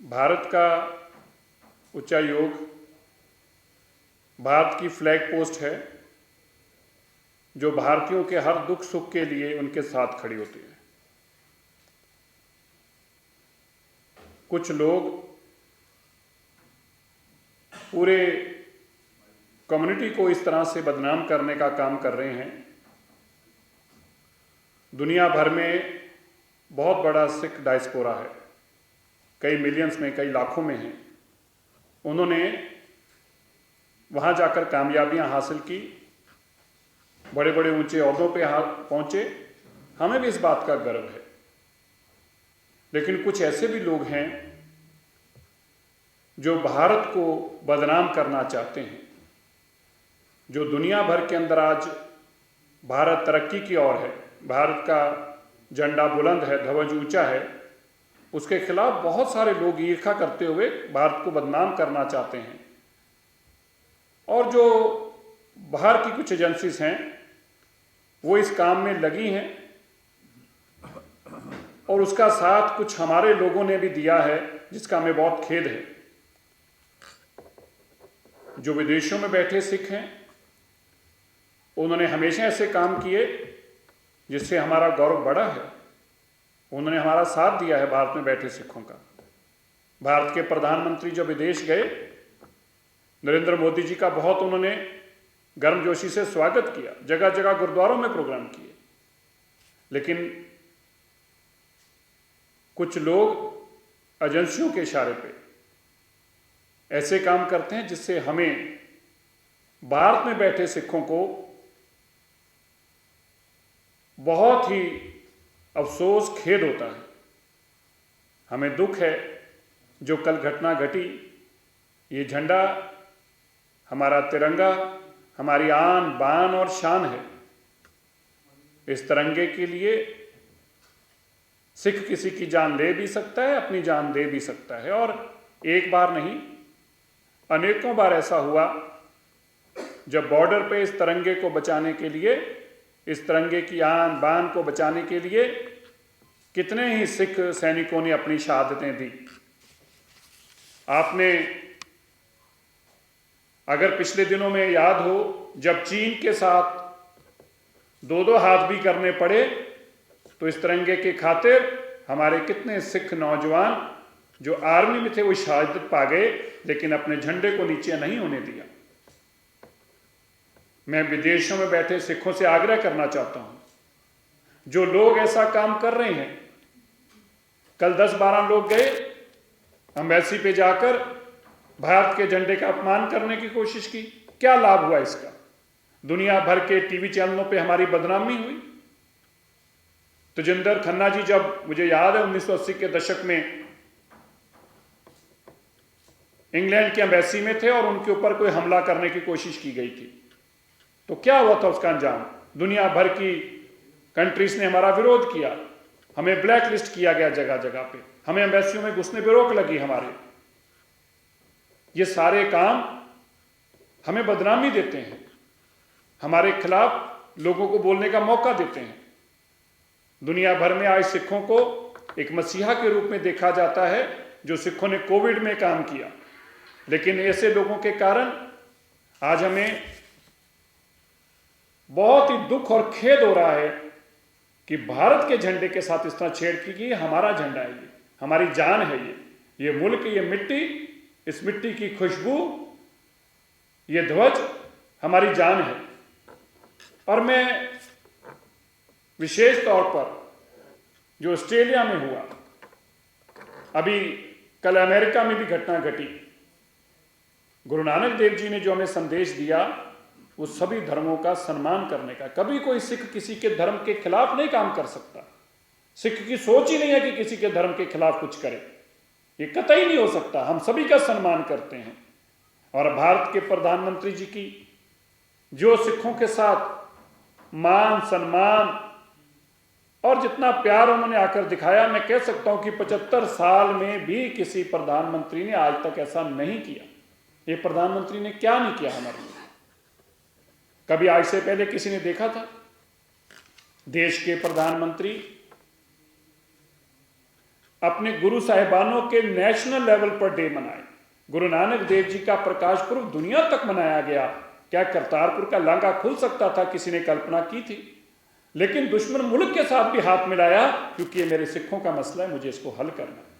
भारत का उच्चायोग भारत की फ्लैग पोस्ट है जो भारतीयों के हर दुख सुख के लिए उनके साथ खड़ी होती है। कुछ लोग पूरे कम्युनिटी को इस तरह से बदनाम करने का काम कर रहे हैं। दुनिया भर में बहुत बड़ा सिख डायस्पोरा है, कई मिलियंस में, कई लाखों में है। उन्होंने वहाँ जाकर कामयाबियाँ हासिल की, बड़े बड़े ऊंचे ओहदों पे पहुँचे। हमें भी इस बात का गर्व है। लेकिन कुछ ऐसे भी लोग हैं जो भारत को बदनाम करना चाहते हैं। जो दुनिया भर के अंदर आज भारत तरक्की की ओर है, भारत का झंडा बुलंद है, ध्वज ऊंचा है, उसके खिलाफ बहुत सारे लोग ईर्ष्या करते हुए भारत को बदनाम करना चाहते हैं। और जो बाहर की कुछ एजेंसीज हैं वो इस काम में लगी हैं और उसका साथ कुछ हमारे लोगों ने भी दिया है, जिसका हमें बहुत खेद है। जो विदेशों में बैठे सिख हैं उन्होंने हमेशा ऐसे काम किए जिससे हमारा गौरव बढ़ा है। उन्होंने हमारा साथ दिया है भारत में बैठे सिखों का। भारत के प्रधानमंत्री जब विदेश गए, नरेंद्र मोदी जी का बहुत उन्होंने गर्मजोशी से स्वागत किया, जगह जगह गुरुद्वारों में प्रोग्राम किए। लेकिन कुछ लोग एजेंसियों के इशारे पे ऐसे काम करते हैं जिससे हमें भारत में बैठे सिखों को बहुत ही अफसोस, खेद होता है। हमें दुख है जो कल घटना घटी। ये झंडा, हमारा तिरंगा, हमारी आन बान और शान है। इस तिरंगे के लिए सिख किसी की जान ले भी सकता है, अपनी जान दे भी सकता है। और एक बार नहीं, अनेकों बार ऐसा हुआ जब बॉर्डर पे इस तिरंगे को बचाने के लिए, इस तिरंगे की आन बान को बचाने के लिए कितने ही सिख सैनिकों ने अपनी शहादतें दी। आपने अगर पिछले दिनों में याद हो, जब चीन के साथ दो दो हाथ भी करने पड़े तो इस तिरंगे के खातिर हमारे कितने सिख नौजवान जो आर्मी में थे वो शहादत पा गए, लेकिन अपने झंडे को नीचे नहीं होने दिया। मैं विदेशों में बैठे सिखों से आग्रह करना चाहता हूं, जो लोग ऐसा काम कर रहे हैं, कल 10-12 लोग गए एम्बेसी पे जाकर भारत के झंडे का अपमान करने की कोशिश की। क्या लाभ हुआ इसका? दुनिया भर के टीवी चैनलों पे हमारी बदनामी हुई। तजिंदर खन्ना जी, जब मुझे याद है 1980 के दशक में इंग्लैंड की एम्बेसी में थे और उनके ऊपर कोई हमला करने की कोशिश की गई थी, तो क्या हुआ था उसका अंजाम? दुनिया भर की कंट्रीज ने हमारा विरोध किया, हमें ब्लैक लिस्ट किया गया जगह जगह पे, हमें एम्बेसियों में घुसने पर रोक लगी हमारे। ये सारे काम हमें बदनामी देते हैं, हमारे खिलाफ लोगों को बोलने का मौका देते हैं। दुनिया भर में आज सिखों को एक मसीहा के रूप में देखा जाता है, जो सिखों ने कोविड में काम किया। लेकिन ऐसे लोगों के कारण आज हमें बहुत ही दुख और खेद हो रहा है कि भारत के झंडे के साथ इस तरह छेड़ की। हमारा झंडा है, ये हमारी जान है, ये मुल्क, ये मिट्टी, इस मिट्टी की खुशबू, ये ध्वज हमारी जान है। और मैं विशेष तौर पर जो ऑस्ट्रेलिया में हुआ, अभी कल अमेरिका में भी घटना घटी, गुरु नानक देव जी ने जो हमें संदेश दिया वो सभी धर्मों का सम्मान करने का। कभी कोई सिख किसी के धर्म के खिलाफ नहीं काम कर सकता। सिख की सोच ही नहीं है कि किसी के धर्म के खिलाफ कुछ करे, ये कतई नहीं हो सकता। हम सभी का सम्मान करते हैं। और भारत के प्रधानमंत्री जी की जो सिखों के साथ मान सम्मान और जितना प्यार उन्होंने आकर दिखाया, मैं कह सकता हूं कि 75 साल में भी किसी प्रधानमंत्री ने आज तक ऐसा नहीं किया। ये प्रधानमंत्री ने क्या नहीं किया हमारे लिए? कभी आज से पहले किसी ने देखा था देश के प्रधानमंत्री अपने गुरु साहिबानों के नेशनल लेवल पर डे मनाए। गुरु नानक देव जी का प्रकाश पर्व दुनिया तक मनाया गया। क्या करतारपुर का लांघा खुल सकता था? किसी ने कल्पना की थी? लेकिन दुश्मन मुल्क के साथ भी हाथ मिलाया, क्योंकि ये मेरे सिखों का मसला है, मुझे इसको हल करना है।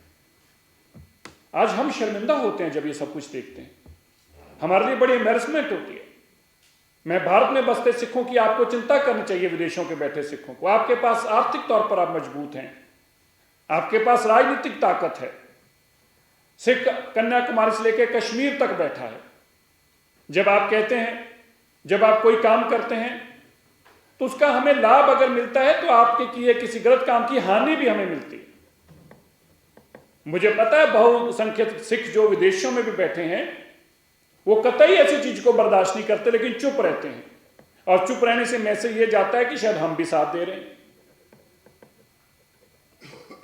आज हम शर्मिंदा होते हैं जब ये सब कुछ देखते हैं, हमारे लिए बड़ी एम्बैरेसमेंट होती है। मैं भारत में बसते सिखों की आपको चिंता करनी चाहिए, विदेशों के बैठे सिखों को। आपके पास आर्थिक तौर पर आप मजबूत हैं, आपके पास राजनीतिक ताकत है। सिख कन्याकुमारी से लेकर कश्मीर तक बैठा है। जब आप कहते हैं, जब आप कोई काम करते हैं तो उसका हमें लाभ अगर मिलता है तो आपके किए किसी गलत काम की हानि भी हमें मिलती है। मुझे पता है बहुसंख्यक सिख जो विदेशों में भी बैठे हैं वो कतई ऐसी चीज को बर्दाश्त नहीं करते, लेकिन चुप रहते हैं। और चुप रहने से मैसेज ये जाता है कि शायद हम भी साथ दे रहे हैं।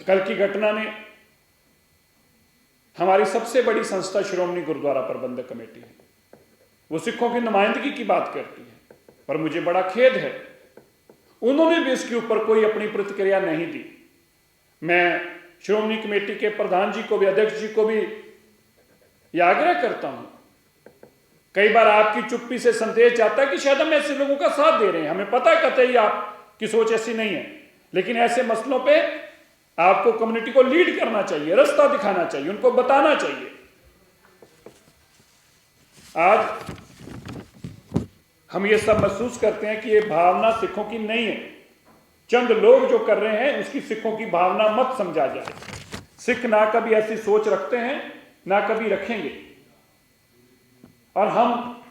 कल की घटना ने, हमारी सबसे बड़ी संस्था श्रोमणी गुरुद्वारा प्रबंधक कमेटी है, वो सिखों की नुमाइंदगी की बात करती है, पर मुझे बड़ा खेद है उन्होंने भी इसके ऊपर कोई अपनी प्रतिक्रिया नहीं दी। मैं श्रोमणी कमेटी के प्रधान जी को भी, अध्यक्ष जी को भी यह आग्रह करता हूं, कई बार आपकी चुप्पी से संदेश जाता है कि शायद हम ऐसे लोगों का साथ दे रहे हैं। हमें पता है कतई आपकी सोच ऐसी नहीं है, लेकिन ऐसे मसलों पे आपको कम्युनिटी को लीड करना चाहिए, रास्ता दिखाना चाहिए, उनको बताना चाहिए। आज हम ये सब महसूस करते हैं कि ये भावना सिखों की नहीं है। चंद लोग जो कर रहे हैं उसकी सिखों की भावना मत समझा जाए। सिख ना कभी ऐसी सोच रखते हैं, ना कभी रखेंगे। और हम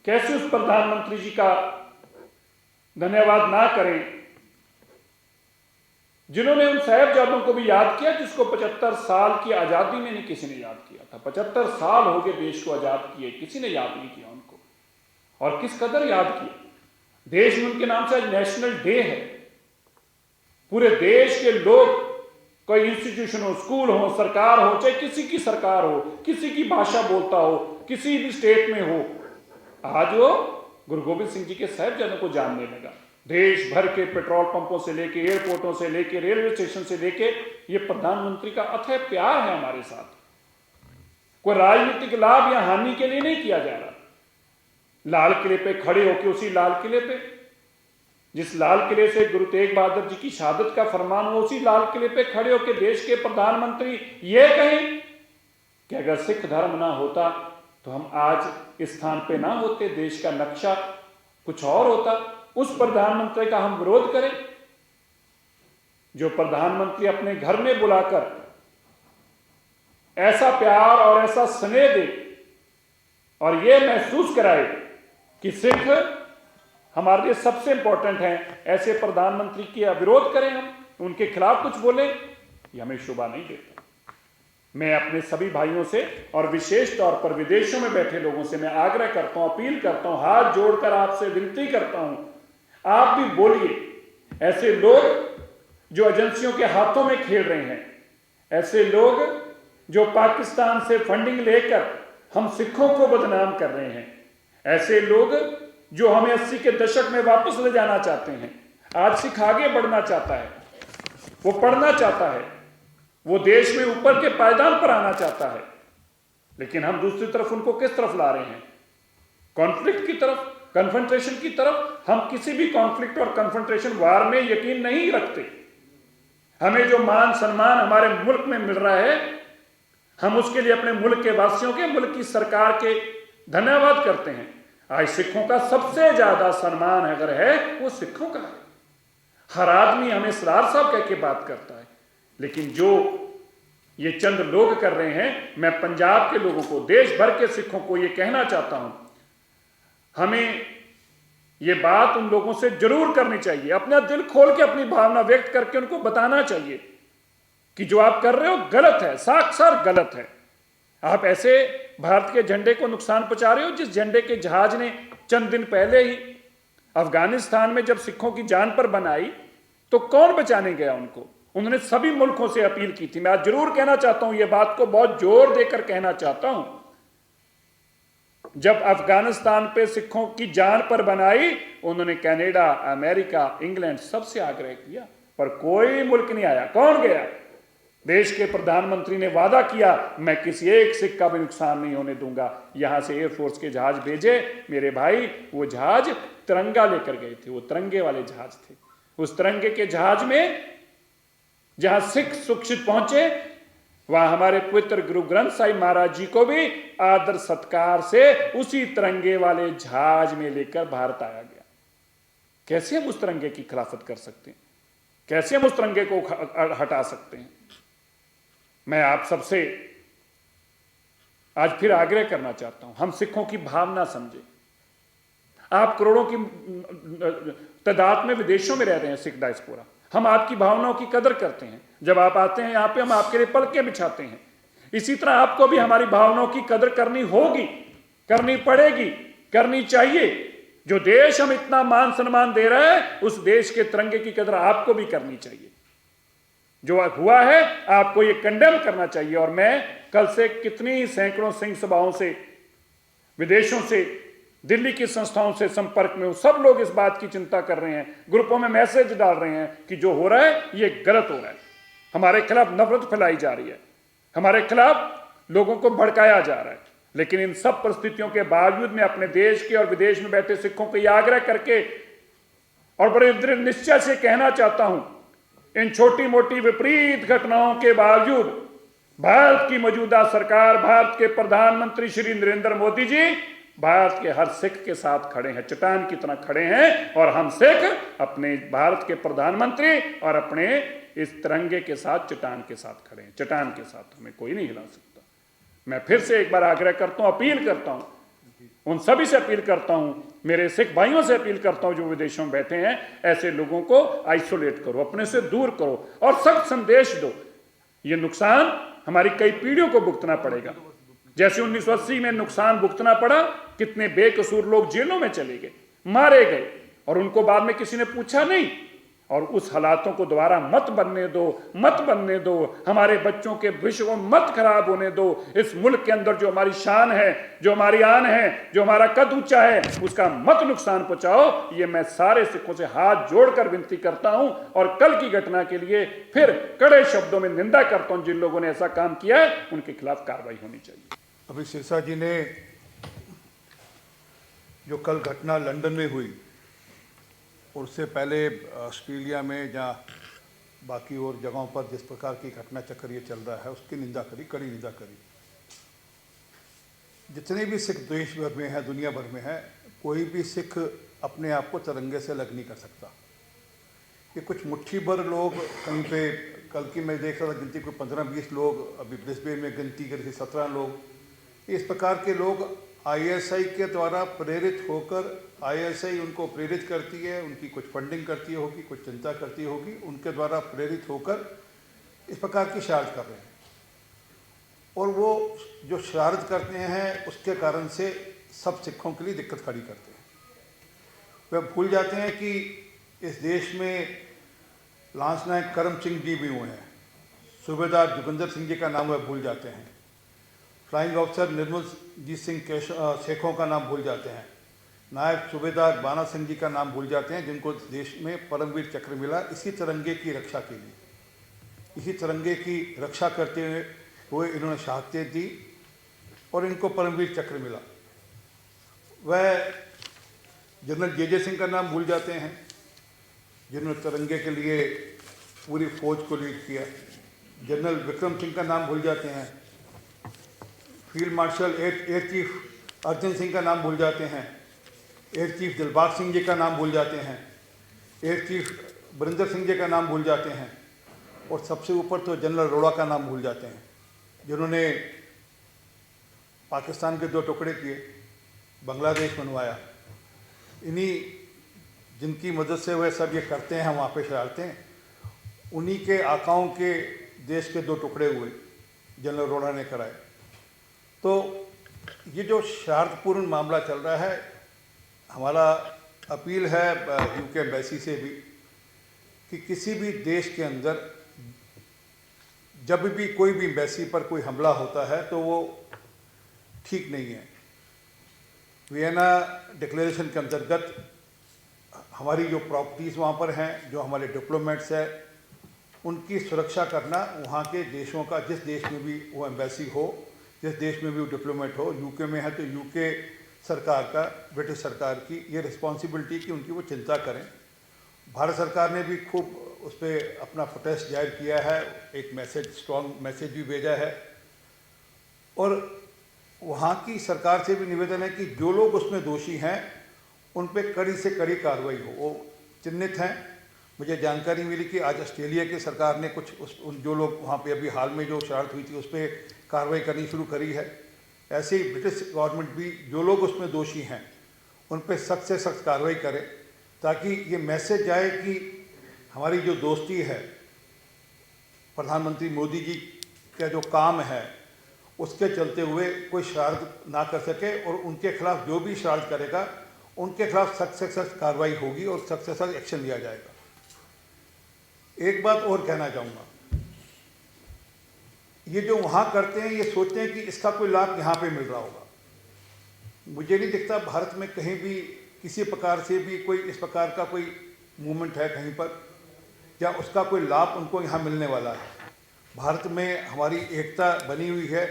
कैसे उस प्रधानमंत्री जी का धन्यवाद ना करें जिन्होंने उन साहिबजादों को भी याद किया जिसको 75 साल की आजादी में नहीं किसी ने याद किया था। 75 साल हो गए देश को आजाद किए, किसी ने याद नहीं किया उनको। और किस कदर याद किया। देश में उनके नाम से आज नेशनल डे है। पूरे देश के लोग, कोई इंस्टीट्यूशन हो, स्कूल हो, सरकार हो, चाहे किसी की सरकार हो, किसी की भाषा बोलता हो, किसी भी स्टेट में हो, आज वो गुरु गोविंद सिंह जी के साहिबजादों को जानने लगा। देश भर के पेट्रोल पंपों से लेके, एयरपोर्टों से लेके, रेलवे स्टेशन से लेके, ये प्रधानमंत्री का अथय प्यार है हमारे साथ। कोई राजनीतिक लाभ या हानि के लिए नहीं किया जा रहा। लाल किले पे खड़े होकर, उसी लाल किले पे, जिस लाल किले से गुरु तेग बहादुर जी की शहादत का फरमान हुआ, उसी लाल किले पे खड़े होकर देश के प्रधानमंत्री ये कहें कि अगर सिख धर्म ना होता तो हम आज इस स्थान पे ना होते, देश का नक्शा कुछ और होता। उस प्रधानमंत्री का हम विरोध करें जो प्रधानमंत्री अपने घर में बुलाकर ऐसा प्यार और ऐसा स्नेह दे और यह महसूस कराए कि सिख हमारे लिए सबसे इंपॉर्टेंट हैं। ऐसे प्रधानमंत्री का विरोध करें, हम उनके खिलाफ कुछ बोलें, यह हमें शोभा नहीं देता। मैं अपने सभी भाइयों से और विशेष तौर पर विदेशों में बैठे लोगों से मैं आग्रह करता हूं, अपील करता हूं, हाथ जोड़कर आपसे विनती करता हूं, आप भी बोलिए। ऐसे लोग जो एजेंसियों के हाथों में खेल रहे हैं, ऐसे लोग जो पाकिस्तान से फंडिंग लेकर हम सिखों को बदनाम कर रहे हैं, ऐसे लोग जो हमें 80 के दशक में वापस ले जाना चाहते हैं। आज सिख आगे बढ़ना चाहता है, वो पढ़ना चाहता है, वो देश में ऊपर के पायदान पर आना चाहता है, लेकिन हम दूसरी तरफ उनको किस तरफ ला रहे हैं? कॉन्फ्लिक्ट की तरफ, कन्फ्रंटेशन की तरफ। हम किसी भी कॉन्फ्लिक्ट और कन्फ्रंटेशन वार में यकीन नहीं रखते। हमें जो मान सम्मान हमारे मुल्क में मिल रहा है, हम उसके लिए अपने मुल्क के वासियों के, मुल्क की सरकार के धन्यवाद करते हैं। आज सिखों का सबसे ज्यादा सम्मान अगर है वो सिखों का है। हर आदमी हमें सरदार साहब कह के बात करता है, लेकिन जो ये चंद लोग कर रहे हैं, मैं पंजाब के लोगों को, देश भर के सिखों को ये कहना चाहता हूं, हमें ये बात उन लोगों से जरूर करनी चाहिए। अपना दिल खोल के अपनी भावना व्यक्त करके उनको बताना चाहिए कि जो आप कर रहे हो गलत है, साक्षात गलत है। आप ऐसे भारत के झंडे को नुकसान पहुंचा रहे हो जिस झंडे के जहाज ने चंद दिन पहले ही अफगानिस्तान में जब सिखों की जान पर बनाई तो कौन बचाने गया उनको? उन्होंने सभी मुल्कों से अपील की थी। मैं आज जरूर कहना चाहता हूं, यह बात को बहुत जोर देकर कहना चाहता हूं, जब अफगानिस्तान पे सिखों की जान पर बनाई, उन्होंने कनाडा, अमेरिका, इंग्लैंड सबसे आग्रह किया पर कोई मुल्क नहीं आया। कौन गया? देश के प्रधानमंत्री ने वादा किया, मैं किसी एक सिख का भी नुकसान नहीं होने दूंगा। यहां से एयरफोर्स के जहाज भेजे मेरे भाई, वो जहाज तिरंगा लेकर गए थे, वो तिरंगे वाले जहाज थे। उस तिरंगे के जहाज में जहां सिख सुरक्षित पहुंचे, वहां हमारे पवित्र गुरु ग्रंथ साहिब महाराज जी को भी आदर सत्कार से उसी तिरंगे वाले जहाज में लेकर भारत आया गया। कैसे हम उस तिरंगे की खिलाफत कर सकते हैं? कैसे हम उस तिरंगे को हटा सकते हैं? मैं आप सबसे आज फिर आग्रह करना चाहता हूं, हम सिखों की भावना समझें। आप करोड़ों की तादाद में विदेशों में रह रहे हैं सिख डायस्पोरा, हम आपकी भावनाओं की कदर करते हैं। जब आप आते हैं यहां पे, हम आपके लिए पलकें बिछाते हैं। इसी तरह आपको भी हमारी भावनाओं की कदर करनी होगी, करनी पड़ेगी, करनी चाहिए। जो देश हम इतना मान सम्मान दे रहे हैं, उस देश के तिरंगे की कदर आपको भी करनी चाहिए। जो हुआ है आपको ये कंडेम करना चाहिए। और मैं कल से कितनी सैकड़ों सिंह सभाओं से, विदेशों से, दिल्ली की संस्थाओं से संपर्क में हूं। सब लोग इस बात की चिंता कर रहे हैं, ग्रुपों में मैसेज डाल रहे हैं कि जो हो रहा है ये गलत हो रहा है। हमारे खिलाफ नफरत फैलाई जा रही है, हमारे खिलाफ लोगों को भड़काया जा रहा है। लेकिन इन सब परिस्थितियों के बावजूद मैं अपने देश के और विदेश में बैठे सिखों को यह आग्रह करके और बड़े दृढ़ निश्चय से कहना चाहता हूं, इन छोटी मोटी विपरीत घटनाओं के बावजूद भारत की मौजूदा सरकार, भारत के प्रधानमंत्री श्री नरेंद्र मोदी जी भारत के हर सिख के साथ खड़े हैं, चट्टान की तरह खड़े हैं। और हम सिख अपने भारत के प्रधानमंत्री और अपने इस तिरंगे के साथ, चट्टान के साथ खड़े हैं। चट्टान के साथ हमें कोई नहीं हिला सकता। मैं फिर से एक बार आग्रह करता हूं, अपील करता हूं, उन सभी से अपील करता हूं, मेरे सिख भाइयों से अपील करता हूं जो विदेशों में बैठे हैं, ऐसे लोगों को आइसोलेट करो, अपने से दूर करो और सख्त संदेश दो। ये नुकसान हमारी कई पीढ़ियों को भुगतना पड़ेगा। जैसे 1980 में नुकसान भुगतना पड़ा, कितने बेकसूर लोग जेलों में चले गए, मारे गए, और उनको बाद में किसी ने पूछा नहीं। और उस हालातों को दोबारा मत बनने दो, मत बनने दो। हमारे बच्चों के भविष्य को मत खराब होने दो। इस मुल्क के अंदर जो हमारी शान है, जो हमारी आन है, जो हमारा कद ऊंचा है, उसका मत नुकसान पहुंचाओ। ये मैं सारे सिखों से हाथ जोड़कर विनती करता हूं। और कल की घटना के लिए फिर कड़े शब्दों में निंदा करता हूं। जिन लोगों ने ऐसा काम किया है उनके खिलाफ कार्रवाई होनी चाहिए। अभी सिरसा जी ने जो कल घटना लंदन में हुई और उससे पहले ऑस्ट्रेलिया में जहाँ बाकी और जगहों पर जिस प्रकार की घटना चक्र ये चल रहा है, उसकी निंदा करी, कड़ी निंदा करी। जितने भी सिख देश भर में हैं, दुनिया भर में हैं, कोई भी सिख अपने आप को तिरंगे से अलग नहीं कर सकता। ये कुछ मुट्ठी भर लोग कहीं पे, कल की मैं देख रहा था गिनती कोई 15-20 लोग, अभी ब्रिस्बेन में गिनती करी थी 17 लोग। इस प्रकार के लोग आईएसआई के द्वारा प्रेरित होकर, आईएसआई उनको प्रेरित करती है, उनकी कुछ फंडिंग करती होगी, कुछ चिंता करती होगी, उनके द्वारा प्रेरित होकर इस प्रकार की शरारत कर रहे हैं। और वो जो शरारत करते हैं उसके कारण से सब सिखों के लिए दिक्कत खड़ी करते हैं। वह भूल जाते हैं कि इस देश में लांस नायक करम सिंह जी भी हुए हैं, सूबेदार जोगिंदर सिंह जी का नाम वह भूल जाते हैं, फ्लाइंग ऑफिसर निर्मल जीत सिंह शेखों का नाम भूल जाते हैं, नायब सूबेदार बाना सिंह जी का नाम भूल जाते हैं, जिनको देश में परमवीर चक्र मिला इसी तिरंगे की रक्षा के लिए। इसी तिरंगे की रक्षा करते हुए इन्होंने शहादतें दी और इनको परमवीर चक्र मिला। वह जनरल जे सिंह का नाम भूल जाते हैं, जिन्होंने तिरंगे के लिए पूरी फौज को लीड किया। जनरल विक्रम सिंह का नाम भूल जाते हैं, field marshal air chief Arjan Singh का नाम भूल जाते हैं, एयर चीफ दिलबाग सिंह जी का नाम भूल जाते हैं, एयर चीफ बरिंदर सिंह जी का नाम भूल जाते हैं, और सबसे ऊपर तो जनरल अरोड़ा का नाम भूल जाते हैं, जिन्होंने पाकिस्तान के 2 टुकड़े किए, बांग्लादेश बनवाया। इन्हीं जिनकी मदद से वह सब ये करते हैं, वहाँ पे शरारतें, उन्हीं के आकाओं के देश के 2 टुकड़े हुए, जनरल अरोड़ा ने कराए। तो ये जो शरारतपूर्ण मामला चल रहा है, हमारा अपील है यूके एम्बेसी से भी कि किसी भी देश के अंदर जब भी कोई भी एम्बेसी पर कोई हमला होता है तो वो ठीक नहीं है। वियना डिक्लेरेशन के अंतर्गत हमारी जो प्रॉपर्टीज़ वहाँ पर हैं, जो हमारे डिप्लोमेट्स हैं, उनकी सुरक्षा करना वहाँ के देशों का, जिस देश में भी वो एम्बेसी हो, जिस देश में भी वो डिप्लोमेट हो, यूके में है तो यूके सरकार का, ब्रिटिश सरकार की ये रिस्पॉन्सिबिलिटी कि उनकी वो चिंता करें। भारत सरकार ने भी खूब उस पर अपना प्रोटेस्ट जाहिर किया है, एक मैसेज, स्ट्रॉन्ग मैसेज भी भेजा है। और वहाँ की सरकार से भी निवेदन है कि जो लोग उसमें दोषी हैं उन पर कड़ी से कड़ी कार्रवाई हो। वो चिन्हित हैं। मुझे जानकारी मिली कि आज ऑस्ट्रेलिया की सरकार ने कुछ उन जो लोग वहाँ पे अभी हाल में जो शरारत हुई थी उस पर कार्रवाई करनी शुरू करी है। ऐसे ही ब्रिटिश गवर्नमेंट भी जो लोग उसमें दोषी हैं उन पर सख्त से सख्त कार्रवाई करे, ताकि ये मैसेज जाए कि हमारी जो दोस्ती है, प्रधानमंत्री मोदी जी का जो काम है उसके चलते हुए कोई शरारत ना कर सके, और उनके खिलाफ जो भी शरारत करेगा उनके खिलाफ सख्त से सख्त कार्रवाई होगी और सख्त से सख्त एक्शन लिया जाएगा। एक बात और कहना चाहूँगा, ये जो वहाँ करते हैं ये सोचते हैं कि इसका कोई लाभ यहाँ पे मिल रहा होगा। मुझे नहीं दिखता भारत में कहीं भी किसी प्रकार से भी कोई इस प्रकार का कोई मूवमेंट है कहीं पर, या उसका कोई लाभ उनको यहाँ मिलने वाला है। भारत में हमारी एकता बनी हुई है।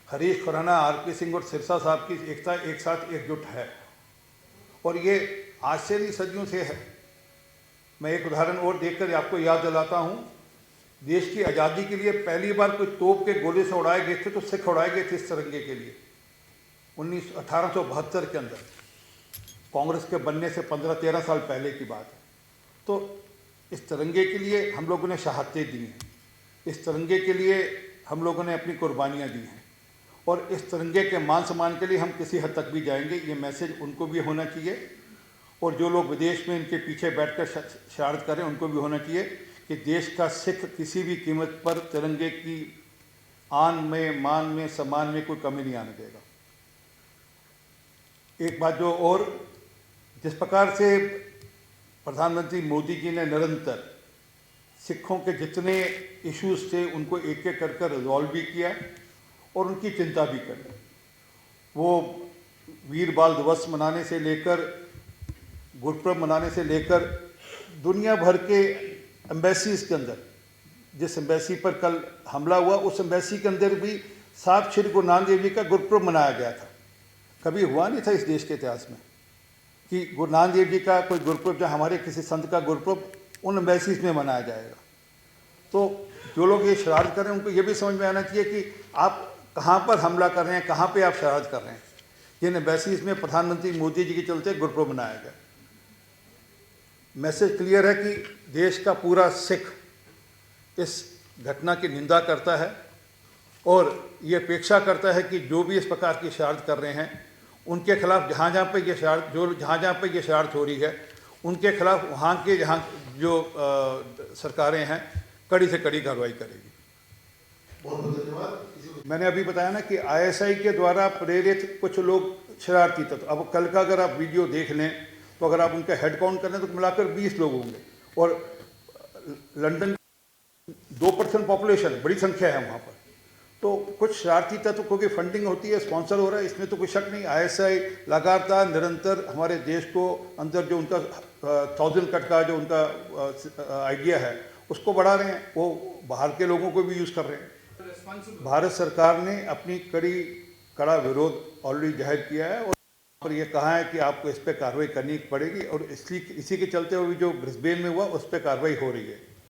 हरीश खुराना, आरपी सिंह और सिरसा साहब की एकता एक साथ एकजुट है, और ये आज से नहीं सदियों से है। मैं एक उदाहरण और देखकर आपको याद दिलाता हूँ। देश की आज़ादी के लिए पहली बार कोई तोप के गोले से उड़ाए गए थे तो सिख उड़ाए गए थे इस तिरंगे के लिए 1872 के अंदर। कांग्रेस के बनने से 15-13 साल पहले की बात है। तो इस तिरंगे के लिए हम लोगों ने शहादतें दी हैं, इस तिरंगे के लिए हम लोगों ने अपनी कुर्बानियाँ दी हैं, और इस तिरंगे के मान सम्मान के लिए हम किसी हद तक भी जाएंगे। ये मैसेज उनको भी होना चाहिए, और जो लोग विदेश में इनके पीछे बैठकर शरारत करें उनको भी होना चाहिए कि देश का सिख किसी भी कीमत पर तिरंगे की आन में, मान में, सम्मान में कोई कमी नहीं आने देगा। एक बात जो और, जिस प्रकार से प्रधानमंत्री मोदी जी ने निरंतर सिखों के जितने इश्यूज थे उनको एक एक कर रिजॉल्व भी किया और उनकी चिंता भी करी। वो वीर बाल दिवस मनाने से लेकर, गुरपुरब मनाने से लेकर, दुनिया भर के एम्बेसीज के अंदर, जिस एम्बेसी पर कल हमला हुआ उस एम्बेसी के अंदर भी साहब श्री गुरु नानक देव जी का गुरपुरब मनाया गया था। कभी हुआ नहीं था इस देश के इतिहास में कि गुरु नानक देव जी का कोई गुरपुरब या हमारे किसी संत का गुरपुरब उन एम्बेसीज में मनाया जाएगा। तो जो लोग ये शरारत कर रहे हैं उनको ये भी समझ में आना चाहिए कि आप कहाँ पर हमला कर रहे हैं, कहाँ पे आप शरारत कर रहे हैं। जिन एम्बेसीज में प्रधानमंत्री मोदी जी के चलते गुरपुरब मनाया गया। मैसेज क्लियर है कि देश का पूरा सिख इस घटना की निंदा करता है और ये अपेक्षा करता है कि जो भी इस प्रकार की शरारत कर रहे हैं उनके खिलाफ जहाँ जहाँ पे ये शरारत, जहाँ पे ये शरारत हो रही है उनके खिलाफ वहाँ के जहाँ जो सरकारें हैं कड़ी से कड़ी कार्रवाई करेगी। बहुत बहुत धन्यवाद। मैंने अभी बताया ना कि आईएसआई के द्वारा प्रेरित कुछ लोग शरारती तत्व, अब कल का अगर आप वीडियो देख लें तो अगर आप उनका हेड काउंट करें तो मिलाकर 20 लोग होंगे, और लंदन 2% पॉपुलेशन, बड़ी संख्या है वहाँ पर। तो कुछ शरारती तत्व की फंडिंग होती है, स्पॉन्सर हो रहा है, इसमें तो कोई शक नहीं। आईएसआई लगातार निरंतर हमारे देश को अंदर जो उनका 1000 कट का जो उनका आइडिया है उसको बढ़ा रहे हैं, वो बाहर के लोगों को भी यूज़ कर रहे हैं। भारत सरकार ने अपनी कड़ा विरोध ऑलरेडी जाहिर किया है और ये कहा है कि आपको इस पर कार्रवाई करनी पड़ेगी, और इसी के चलते हुए जो ब्रिस्बेन में हुआ उस पर कार्रवाई हो रही है।